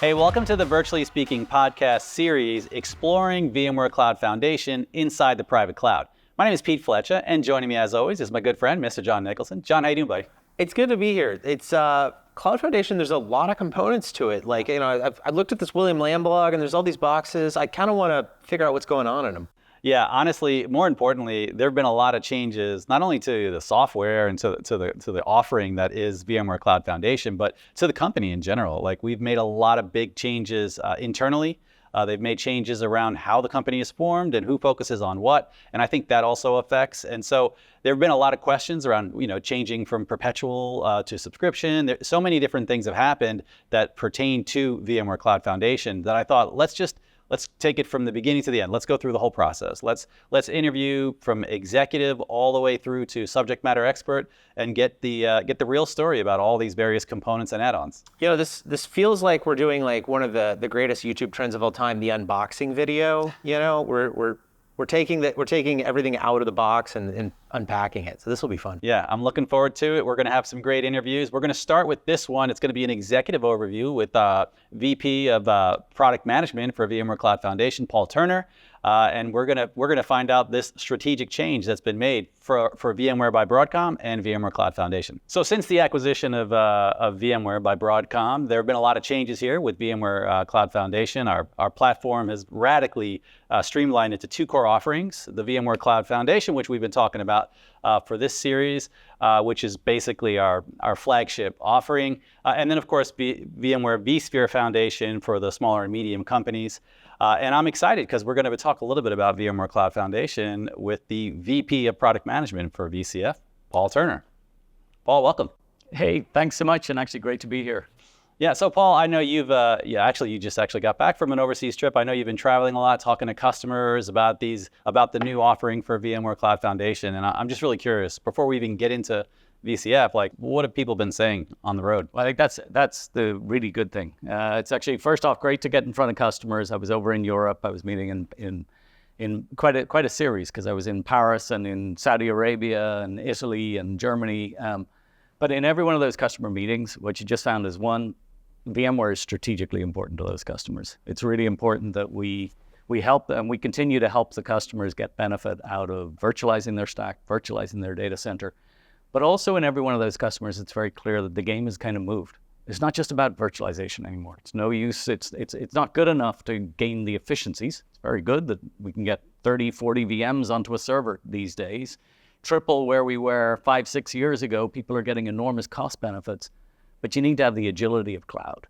Hey, welcome to the Virtually Speaking podcast series exploring VMware Cloud Foundation inside the private cloud. My name is Pete Flecha, and joining me as always is my good friend, Mr. John Nicholson. John, how you doing, buddy? It's good to be here. It's Cloud Foundation, there's a lot of components to it. Like, I looked at this William Lamb blog and there's all these boxes. I kind of want to figure out what's going on in them. Yeah, honestly, more importantly, there have been a lot of changes, not only to the software and to the offering that is VMware Cloud Foundation, but to the company in general. Like, we've made a lot of big changes internally. They've made changes around how the company is formed and who focuses on what, and I think that also affects. And so there have been a lot of questions around, changing from perpetual to subscription. So many different things have happened that pertain to VMware Cloud Foundation that I thought, let's take it from the beginning to the end. Let's go through the whole process. Let's interview from executive all the way through to subject matter expert and get the real story about all these various components and add-ons. This feels like we're doing like one of the greatest YouTube trends of all time, the unboxing video. We're taking everything out of the box and unpacking it. So this will be fun. Yeah, I'm looking forward to it. We're going to have some great interviews. We're going to start with this one. It's going to be an executive overview with VP of Product Management for VMware Cloud Foundation, Paul Turner. And we're gonna find out this strategic change that's been made for VMware by Broadcom and VMware Cloud Foundation. So since the acquisition of VMware by Broadcom, there have been a lot of changes here with VMware Cloud Foundation. Our platform has radically streamlined into two core offerings: the VMware Cloud Foundation, which we've been talking about for this series, which is basically our flagship offering, and then of course VMware vSphere Foundation for the smaller and medium companies. And I'm excited because we're going to talk a little bit about VMware Cloud Foundation with the VP of Product Management for VCF, Paul Turner. Paul, welcome. Hey, thanks so much, and actually great to be here. Yeah, so Paul, I know you just got back from an overseas trip. I know you've been traveling a lot, talking to customers about the new offering for VMware Cloud Foundation, and I'm just really curious, before we even get into VCF, like, what have people been saying on the road? Well, I think that's the really good thing. It's actually, first off, great to get in front of customers. I was over in Europe. I was meeting in quite a series, because I was in Paris and in Saudi Arabia and Italy and Germany. But in every one of those customer meetings, what you just found is, one, VMware is strategically important to those customers. It's really important that we help them. We continue to help the customers get benefit out of virtualizing their stack, virtualizing their data center. But also in every one of those customers, it's very clear that the game has kind of moved. It's not just about virtualization anymore. It's no use. It's not good enough to gain the efficiencies. It's very good that we can get 30, 40 VMs onto a server these days. Triple where we were 5-6 years ago. People are getting enormous cost benefits, but you need to have the agility of cloud.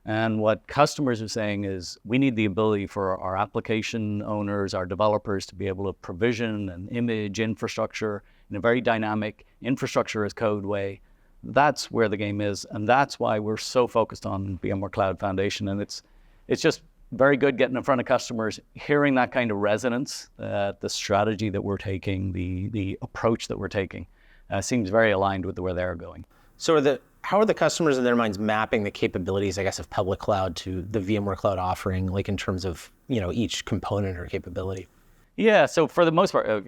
And what customers are saying is, we need the ability for our application owners, our developers, to be able to provision and image infrastructure in a very dynamic infrastructure as code way. That's where the game is, and that's why we're so focused on VMware Cloud Foundation. And it's just very good getting in front of customers, hearing that kind of resonance, the strategy that we're taking, the approach that we're taking, seems very aligned with where they're going. So how are the customers in their minds mapping the capabilities, I guess, of public cloud to the VMware Cloud offering, like in terms of, each component or capability? Yeah, so for the most part,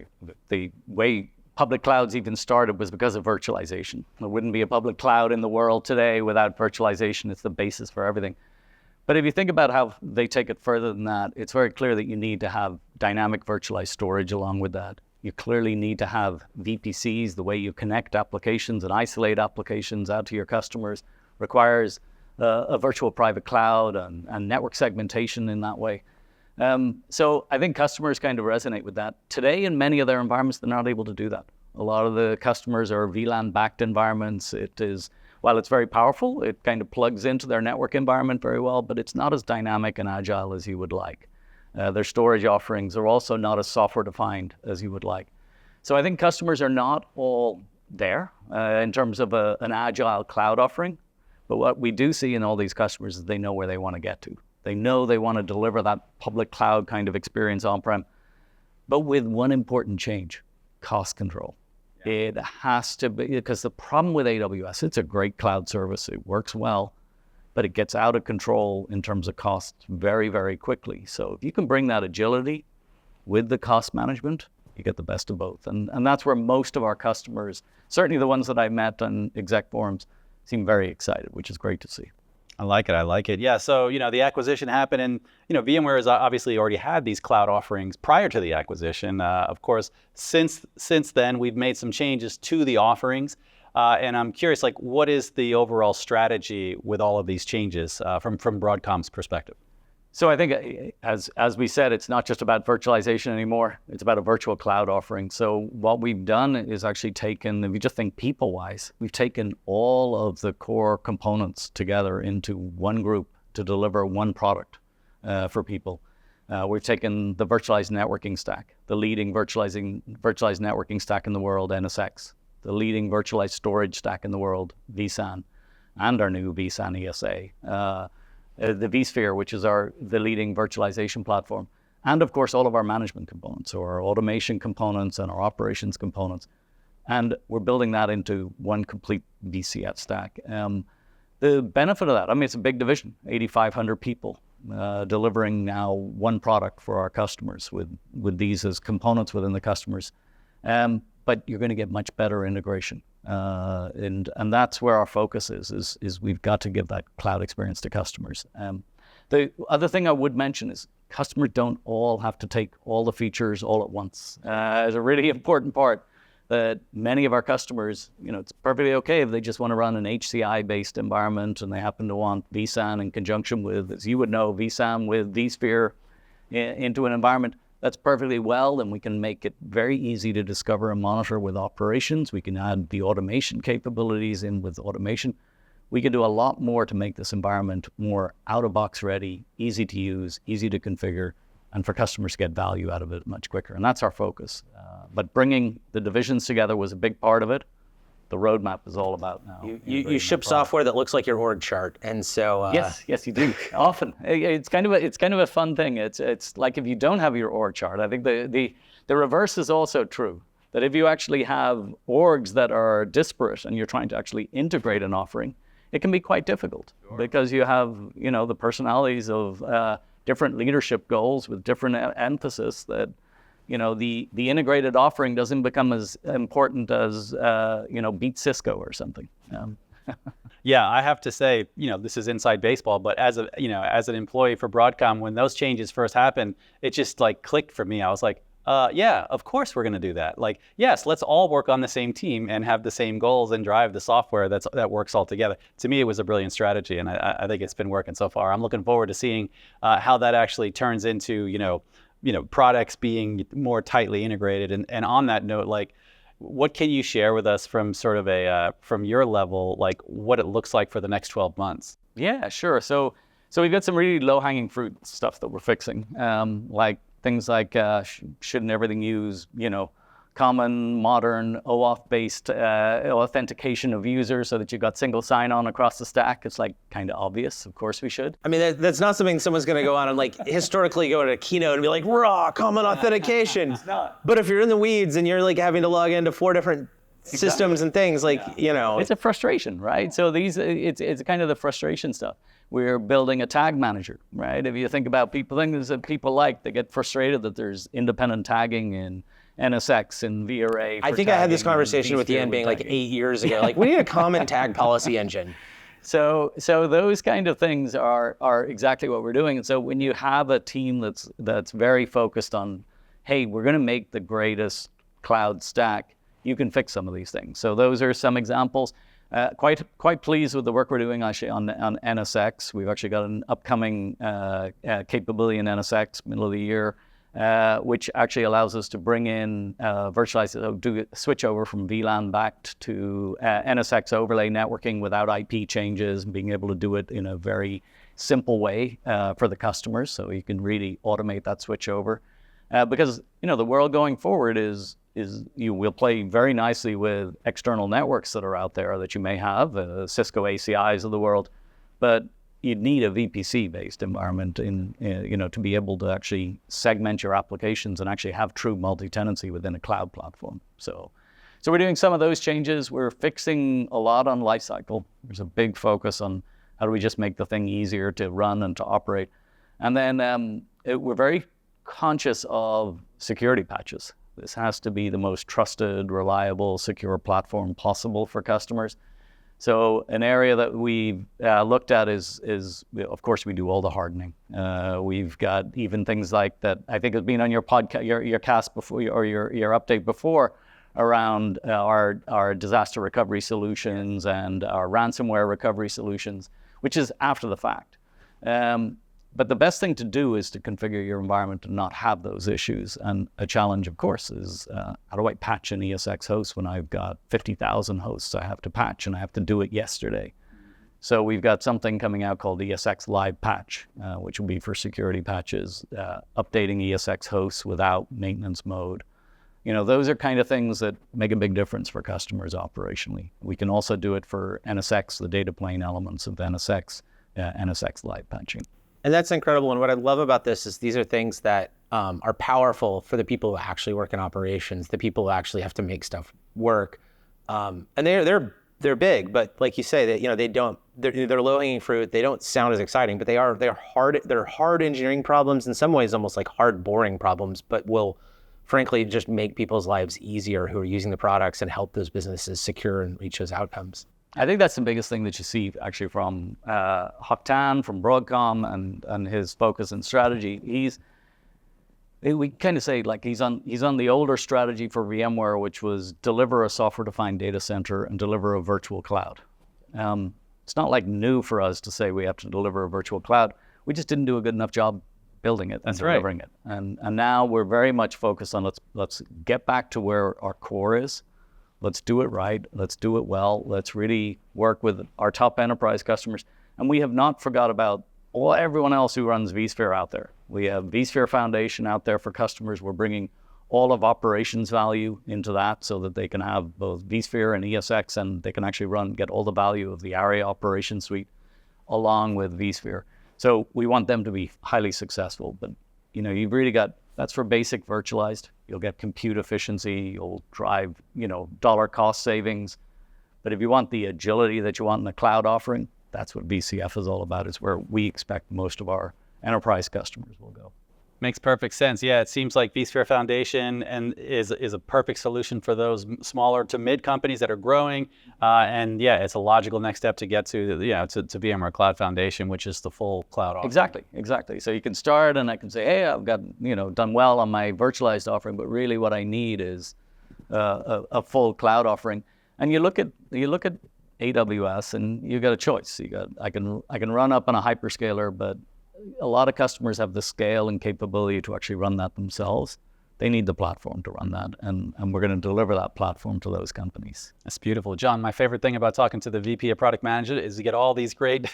the way public clouds even started was because of virtualization. There wouldn't be a public cloud in the world today without virtualization. It's the basis for everything. But if you think about how they take it further than that, it's very clear that you need to have dynamic virtualized storage along with that. You clearly need to have VPCs. The way you connect applications and isolate applications out to your customers requires a virtual private cloud and network segmentation in that way. So I think customers kind of resonate with that. Today, in many of their environments, they're not able to do that. A lot of the customers are VLAN-backed environments. It is, while it's very powerful, it kind of plugs into their network environment very well, but it's not as dynamic and agile as you would like. Their storage offerings are also not as software-defined as you would like. So I think customers are not all there in terms of an agile cloud offering. But what we do see in all these customers is they know where they want to get to. They know they want to deliver that public cloud kind of experience on-prem, but with one important change: cost control. Yeah. It has to be, because the problem with AWS, it's a great cloud service. It works well, but it gets out of control in terms of cost very, very quickly. So if you can bring that agility with the cost management, you get the best of both. And that's where most of our customers, certainly the ones that I met on exec forums, seem very excited, which is great to see. I like it. I like it. Yeah. So, the acquisition happened, and, VMware has obviously already had these cloud offerings prior to the acquisition. Of course, since then, we've made some changes to the offerings. And I'm curious, like, what is the overall strategy with all of these changes from Broadcom's perspective? So I think, as we said, it's not just about virtualization anymore. It's about a virtual cloud offering. So what we've done is actually taken, if you just think people-wise, we've taken all of the core components together into one group to deliver one product for people. We've taken the virtualized networking stack, the leading virtualized networking stack in the world, NSX, the leading virtualized storage stack in the world, vSAN, and our new vSAN ESA. The vSphere, which is the leading virtualization platform, and of course all of our management components, so our automation components and our operations components, and we're building that into one complete VCF stack. The benefit of that, I mean, it's a big division, 8,500 people delivering now one product for our customers with these as components within the customers, but you're going to get much better integration. And that's where our focus is we've got to give that cloud experience to customers. The other thing I would mention is customers don't all have to take all the features all at once. It's a really important part that many of our customers, it's perfectly okay if they just want to run an HCI-based environment and they happen to want vSAN in conjunction with, as you would know, vSAN with vSphere into an environment. That's perfectly well, and we can make it very easy to discover and monitor with operations. We can add the automation capabilities in with automation. We can do a lot more to make this environment more out-of-box ready, easy to use, easy to configure, and for customers to get value out of it much quicker. And that's our focus. But bringing the divisions together was a big part of it. The roadmap is all about now. You ship software that looks like your org chart, and so yes, you do. Often, it's kind of a fun thing. It's like if you don't have your org chart. I think the reverse is also true. That if you actually have orgs that are disparate and you're trying to actually integrate an offering, it can be quite difficult because you have the personalities of different leadership goals with different emphasis that. The integrated offering doesn't become as important as, beat Cisco or something. Yeah, I have to say, this is inside baseball, but as an employee for Broadcom, when those changes first happened, it just like clicked for me. I was like, yeah, of course we're going to do that. Like, yes, let's all work on the same team and have the same goals and drive the software that works all together. To me, it was a brilliant strategy, and I think it's been working so far. I'm looking forward to seeing how that actually turns into, products being more tightly integrated. And on that note, like, what can you share with us from sort of from your level, like what it looks like for the next 12 months? Yeah, sure. So we've got some really low-hanging fruit stuff that we're fixing, like things like shouldn't everything use, common modern OAuth-based authentication of users so that you've got single sign-on across the stack. It's like kind of obvious. Of course we should. I mean, that's not something someone's going to go on and like historically go to a keynote and be like, raw common authentication. It's not. But if you're in the weeds and you're like having to log into 4 different systems and things, like, It's a frustration, right? So it's kind of the frustration stuff. We're building a tag manager, right? If you think about things that people like, they get frustrated that there's independent tagging in NSX and VRA. I think I had this conversation with Ian being like 8 years ago. Like, we need a common tag policy engine. So those kind of things are exactly what we're doing. And so when you have a team that's very focused on, hey, we're going to make the greatest cloud stack, you can fix some of these things. So those are some examples. Quite pleased with the work we're doing actually on NSX. We've actually got an upcoming capability in NSX middle of the year. Which actually allows us to bring in do a switch over from VLAN back to NSX overlay networking without IP changes, and being able to do it in a very simple way for the customers, so you can really automate that switch over. Because the world going forward is you will play very nicely with external networks that are out there that you may have, Cisco ACIs of the world, but you'd need a VPC-based environment to be able to actually segment your applications and actually have true multi-tenancy within a cloud platform. So we're doing some of those changes. We're fixing a lot on lifecycle. There's a big focus on how do we just make the thing easier to run and to operate. And then we're very conscious of security patches. This has to be the most trusted, reliable, secure platform possible for customers. So an area that we've looked at is, of course, we do all the hardening. We've got even things like that. I think it's been on your podcast, your cast before, or your update before, around our disaster recovery solutions and our ransomware recovery solutions, which is after the fact. But the best thing to do is to configure your environment to not have those issues. And a challenge, of course, is how do I patch an ESX host when I've got 50,000 hosts I have to patch and I have to do it yesterday? So we've got something coming out called ESX Live Patch, which will be for security patches, updating ESX hosts without maintenance mode. Those are kind of things that make a big difference for customers operationally. We can also do it for NSX, the data plane elements of NSX, NSX Live Patching. And that's incredible. And what I love about this is these are things that are powerful for the people who actually work in operations, the people who actually have to make stuff work. And they're big, but like you say, that they're low-hanging fruit. They don't sound as exciting, but they're hard engineering problems, in some ways almost like hard, boring problems, but will frankly just make people's lives easier who are using the products and help those businesses secure and reach those outcomes. I think that's the biggest thing that you see actually from Hock Tan, from Broadcom, and his focus and strategy. We kind of say like he's on the older strategy for VMware, which was deliver a software-defined data center and deliver a virtual cloud. It's not like new for us to say we have to deliver a virtual cloud. We just didn't do a good enough job building it and delivering it. And now we're very much focused on let's get back to where our core is. Let's do it right. Let's do it well. Let's really work with our top enterprise customers. And we have not forgot about everyone else who runs vSphere out there. We have vSphere Foundation out there for customers. We're bringing all of operations value into that so that they can have both vSphere and ESX, and they can actually get all the value of the ARIA operation suite along with vSphere. So we want them to be highly successful. But you've really got, that's for basic virtualized. You'll get compute efficiency, you'll drive, dollar cost savings. But if you want the agility that you want in the cloud offering, that's what VCF is all about. It's where we expect most of our enterprise customers will go. Makes perfect sense. Yeah, it seems like vSphere Foundation is a perfect solution for those smaller to mid companies that are growing. And yeah, it's a logical next step to get to VMware Cloud Foundation, which is the full cloud offering. Exactly. So you can start, and I can say, hey, I've got done well on my virtualized offering, but really what I need is a full cloud offering. And you look at AWS, and you got a choice. I can run up on a hyperscaler, but a lot of customers have the scale and capability to actually run that themselves. They need the platform to run that, and we're going to deliver that platform to those companies. That's beautiful. John, my favorite thing about talking to the VP of Product Management is to get all these great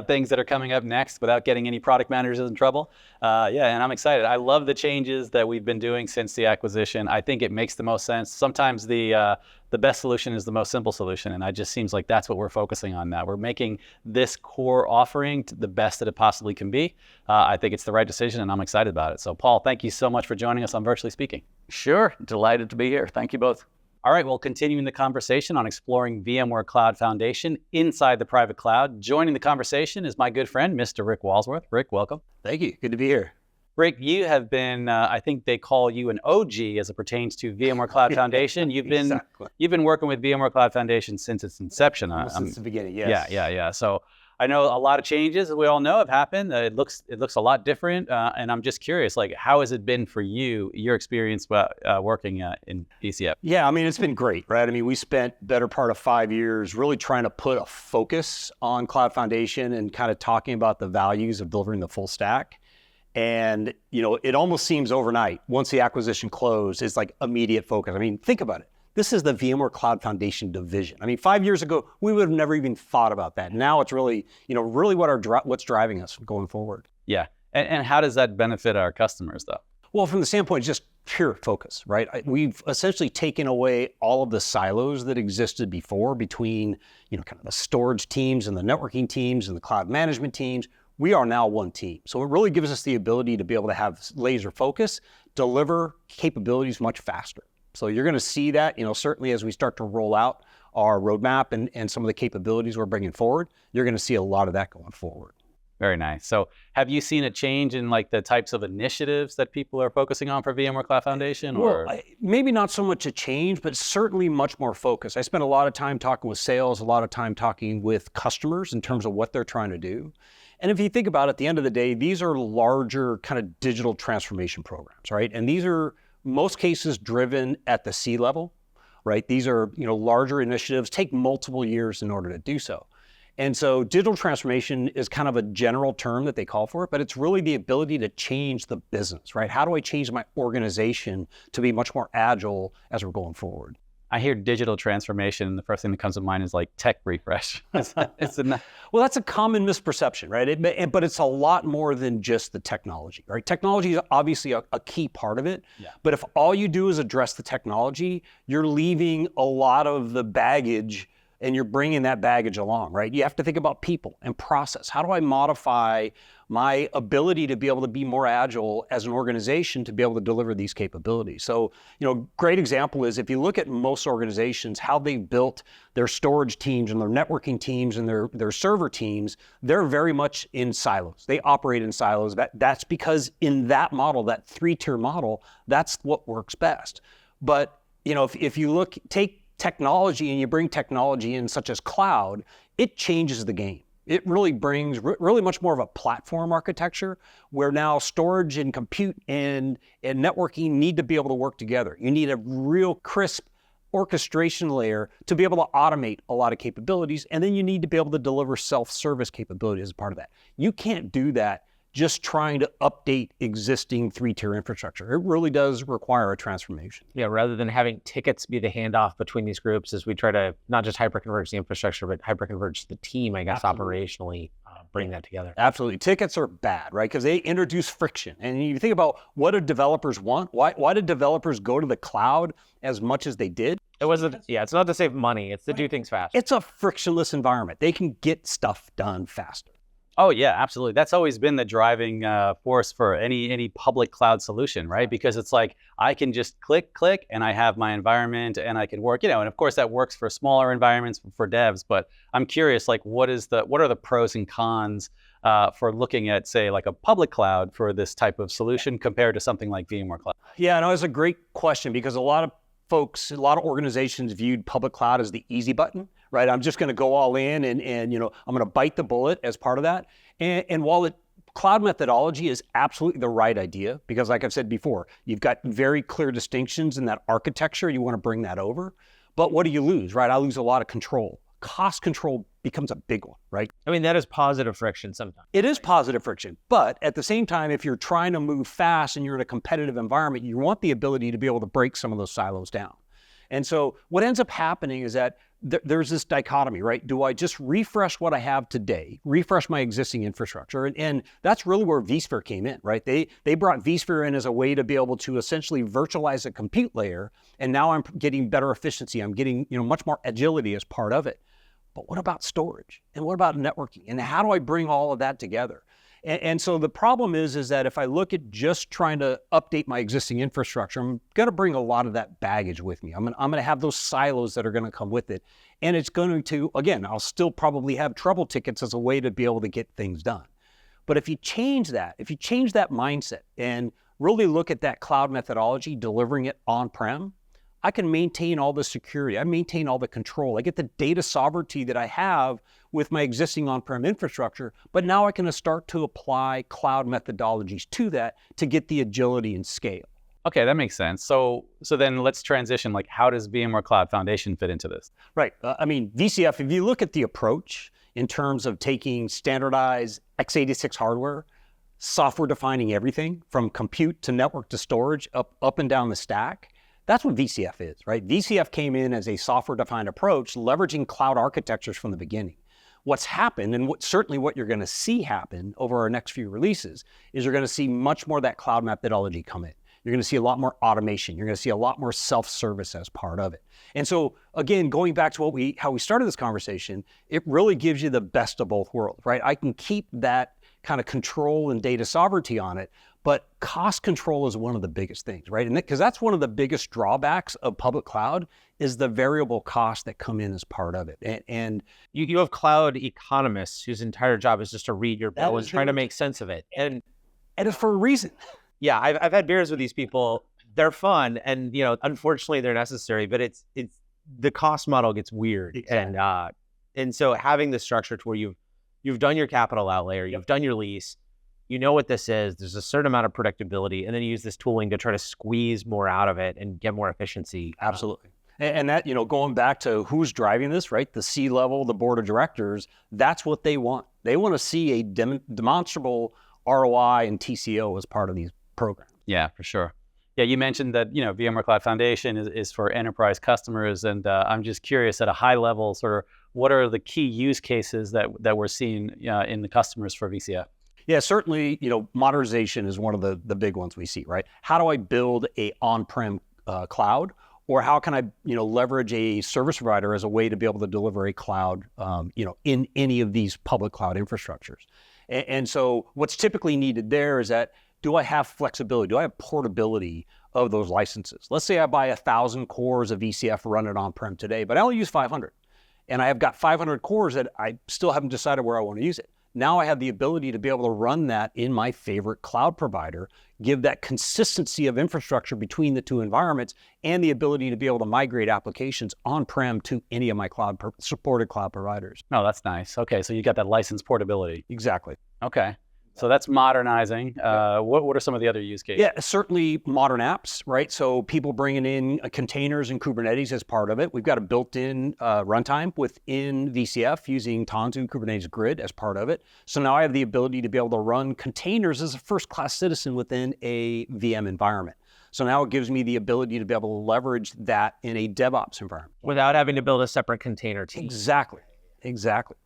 things that are coming up next without getting any product managers in trouble. And I'm excited. I love the changes that we've been doing since the acquisition. I think it makes the most sense. Sometimes the best solution is the most simple solution, and it just seems like that's what we're focusing on now. We're making this core offering to the best that it possibly can be. I think it's the right decision, and I'm excited about it. So, Paul, thank you so much for joining us on Virtually Speaking. Sure. Delighted to be here. Thank you both. All right, well, continuing the conversation on exploring VMware Cloud Foundation inside the private cloud. Joining the conversation is my good friend, Mr. Rick Walsworth. Rick, welcome. Thank you. Good to be here. Rick, you have been, I think they call you an OG as it pertains to VMware Cloud Foundation. You've been working with VMware Cloud Foundation since its inception. Since the beginning, yes. Yeah. So I know a lot of changes, as we all know, have happened. It looks a lot different, and I'm just curious, like, how has it been for you, your experience working in VCF? Yeah, I mean, it's been great, right? I mean, we spent better part of 5 years really trying to put a focus on Cloud Foundation and kind of talking about the values of delivering the full stack. And, it almost seems overnight, once the acquisition closed, it's like immediate focus. I mean, think about it. This is the VMware Cloud Foundation division. I mean, 5 years ago, we would have never even thought about that. Now it's really, really what's driving us going forward. Yeah. And how does that benefit our customers, though? Well, from the standpoint of just pure focus, right? We've essentially taken away all of the silos that existed before between, kind of the storage teams and the networking teams and the cloud management teams. We are now one team. So it really gives us the ability to be able to have laser focus, deliver capabilities much faster. So you're going to see that, certainly as we start to roll out our roadmap and some of the capabilities we're bringing forward, you're going to see a lot of that going forward. Very nice. So have you seen a change in like the types of initiatives that people are focusing on for VMware Cloud Foundation? Or Maybe not so much a change, but certainly much more focus. I spent a lot of time talking with sales, a lot of time talking with customers in terms of what they're trying to do. And if you think about it, at the end of the day, these are larger kind of digital transformation programs, right? And these are most cases driven at the C-level, right? These are, larger initiatives, take multiple years in order to do so. And so digital transformation is kind of a general term that they call for it, but it's really the ability to change the business, right? How do I change my organization to be much more agile as we're going forward? I hear digital transformation, and the first thing that comes to mind is like tech refresh. Well, that's a common misperception, right? But it's a lot more than just the technology, right? Technology is obviously a key part of it, but if all you do is address the technology, you're leaving a lot of the baggage and you're bringing that baggage along, right? You have to think about people and process. How do I modify my ability to be able to be more agile as an organization to be able to deliver these capabilities? So, great example is if you look at most organizations, how they built their storage teams and their networking teams and their server teams, they're very much in silos. They operate in silos. That's because in that model, that 3-tier model, that's what works best. But, if you take technology and you bring technology in such as cloud, it changes the game. It really brings really much more of a platform architecture where now storage and compute and networking need to be able to work together. You need a real crisp orchestration layer to be able to automate a lot of capabilities, and then you need to be able to deliver self-service capability as part of that. You can't do that just trying to update existing 3-tier infrastructure. It really does require a transformation. Yeah, rather than having tickets be the handoff between these groups as we try to not just hyperconverge the infrastructure, but hyperconverge the team, I guess, operationally bring that together. Absolutely. Tickets are bad, right? Because they introduce friction. And you think about what do developers want? Why did developers go to the cloud as much as they did? It's not to save money, it's to do things fast. It's a frictionless environment. They can get stuff done faster. Oh yeah, absolutely. That's always been the driving force for any public cloud solution, right? Because it's like I can just click, and I have my environment, and I can work. And of course that works for smaller environments for devs. But I'm curious, like, what are the pros and cons for looking at, say, like a public cloud for this type of solution compared to something like VMware Cloud? Yeah, no, it's a great question because a lot of organizations viewed public cloud as the easy button, right? I'm just going to go all in and I'm going to bite the bullet as part of that. And while cloud methodology is absolutely the right idea, because like I've said before, you've got very clear distinctions in that architecture, you want to bring that over. But what do you lose, right? I lose a lot of control. Cost control becomes a big one, right? I mean, that is positive friction sometimes. It is positive friction, but at the same time, if you're trying to move fast and you're in a competitive environment, you want the ability to be able to break some of those silos down. And so what ends up happening is that there's this dichotomy, right? Do I just refresh what I have today, refresh my existing infrastructure? And that's really where vSphere came in, right? They brought vSphere in as a way to be able to essentially virtualize a compute layer, and now I'm getting better efficiency. I'm getting much more agility as part of it. But what about storage? And what about networking? And how do I bring all of that together? And so the problem is that if I look at just trying to update my existing infrastructure, I'm going to bring a lot of that baggage with me. I'm going to have those silos that are going to come with it. And it's going to, again, I'll still probably have trouble tickets as a way to be able to get things done. But if you change that mindset and really look at that cloud methodology, delivering it on-prem, I can maintain all the security. I maintain all the control. I get the data sovereignty that I have with my existing on-prem infrastructure, but now I can start to apply cloud methodologies to that to get the agility and scale. Okay, that makes sense. So then let's transition. Like, how does VMware Cloud Foundation fit into this? Right. VCF, if you look at the approach in terms of taking standardized x86 hardware, software defining everything from compute to network to storage up and down the stack, that's what VCF is, right? VCF came in as a software-defined approach, leveraging cloud architectures from the beginning. What's happened, and certainly what you're going to see happen over our next few releases, is you're going to see much more of that cloud methodology come in. You're going to see a lot more automation. You're going to see a lot more self-service as part of it. And so, again, going back to how we started this conversation, it really gives you the best of both worlds, right? I can keep that kind of control and data sovereignty on it, but cost control is one of the biggest things, right? And because that's one of the biggest drawbacks of public cloud is the variable costs that come in as part of it. And You have cloud economists whose entire job is just to read your bill and trying to make sense of it. And it's for a reason. yeah, I've had beers with these people. They're fun, and unfortunately, they're necessary. But it's the cost model gets weird, Exactly. and so having the structure to where you've done your capital outlay, or you've done your lease, you know what this is. There's a certain amount of predictability, and then you use this tooling to try to squeeze more out of it and get more efficiency. Absolutely. And that, going back to who's driving this, right? The C-level, the board of directors, that's what they want. They want to see a demonstrable ROI and TCO as part of these programs. Yeah, for sure. Yeah, you mentioned that VMware Cloud Foundation is for enterprise customers, and I'm just curious at a high level, sort of what are the key use cases that we're seeing in the customers for VCF? Yeah, certainly, modernization is one of the big ones we see, right? How do I build a on-prem cloud, or how can I, leverage a service provider as a way to be able to deliver a cloud, in any of these public cloud infrastructures? And so what's typically needed there is that, do I have flexibility? Do I have portability of those licenses? Let's say I buy 1,000 cores of VCF running on-prem today, but I only use 500. And I have got 500 cores that I still haven't decided where I want to use it. Now I have the ability to be able to run that in my favorite cloud provider, give that consistency of infrastructure between the two environments, and the ability to be able to migrate applications on-prem to any of my supported cloud providers. Oh, that's nice. Okay, so you got that license portability. Exactly. Okay. So that's modernizing. What are some of the other use cases? Yeah, certainly modern apps, right? So people bringing in containers and Kubernetes as part of it. We've got a built-in runtime within VCF using Tanzu Kubernetes Grid as part of it. So now I have the ability to be able to run containers as a first-class citizen within a VM environment. So now it gives me the ability to be able to leverage that in a DevOps environment. Without having to build a separate container team. Exactly.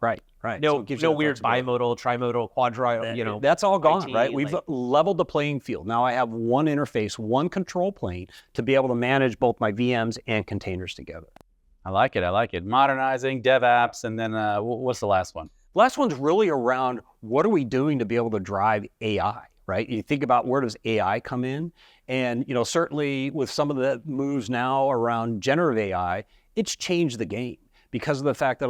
Right. No, So it gives you no that weird flexibility. bimodal, trimodal, quadri, That's all gone, IT, right? We've leveled the playing field. Now I have one interface, one control plane to be able to manage both my VMs and containers together. I like it. Modernizing, DevOps, and then what's the last one? Last one's really around what are we doing to be able to drive AI, right? You think about where does AI come in? And, certainly with some of the moves now around generative AI, it's changed the game. Because of the fact that,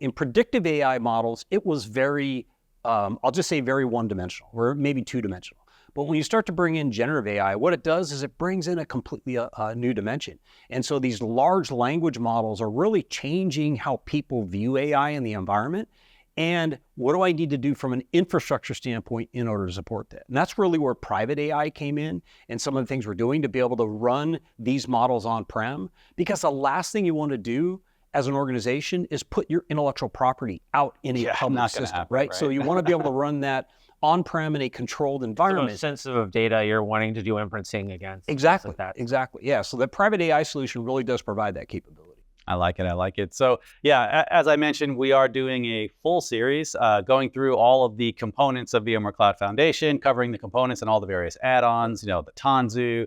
in predictive AI models, it was very, I'll just say very one-dimensional, or maybe two-dimensional. But when you start to bring in generative AI, what it does is it brings in a completely new dimension. And so these large language models are really changing how people view AI in the environment. And what do I need to do from an infrastructure standpoint in order to support that? And that's really where private AI came in, and some of the things we're doing to be able to run these models on-prem. Because the last thing you want to do as an organization is put your intellectual property out in a public system, right? So you want to be able to run that on-prem in a controlled environment. Sensitive of data you're wanting to do inferencing against. Exactly. Like that. Exactly. Yeah. So the private AI solution really does provide that capability. I like it. So yeah, as I mentioned, we are doing a full series going through all of the components of VMware Cloud Foundation, covering the components and all the various add-ons, the Tanzu,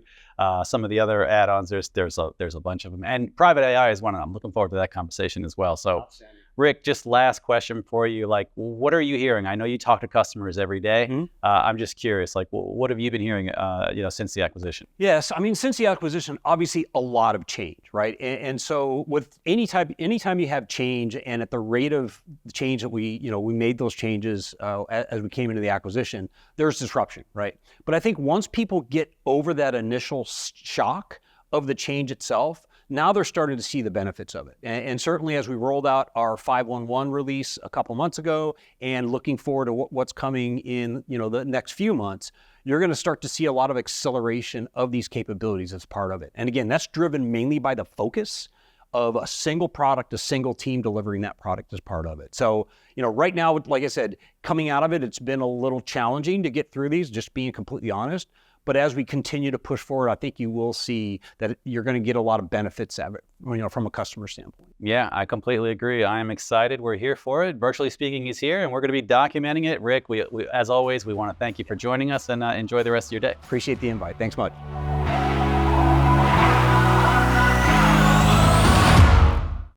some of the other add-ons. There's a bunch of them. And private AI is one of them. I'm looking forward to that conversation as well. So Rick, just last question for you. What are you hearing? I know you talk to customers every day. Mm-hmm. I'm just curious, what have you been hearing, since the acquisition? Yes, since the acquisition, obviously a lot of change, right? And so with anytime you have change, and at the rate of change that we made those changes as we came into the acquisition, there's disruption, right? But I think once people get over that initial shock of the change itself, now they're starting to see the benefits of it. And certainly as we rolled out our 5.1.1 release a couple months ago, and looking forward to what's coming in the next few months, you're going to start to see a lot of acceleration of these capabilities as part of it. And again, that's driven mainly by the focus of a single product, a single team delivering that product as part of it. So, right now, like I said, coming out of it, it's been a little challenging to get through these, just being completely honest. But as we continue to push forward, I think you will see that you're going to get a lot of benefits of it, from a customer standpoint. Yeah, I completely agree. I am excited. We're here for it. Virtually Speaking is here, and we're going to be documenting it. Rick, we as always, we want to thank you for joining us, and enjoy the rest of your day. Appreciate the invite. Thanks much.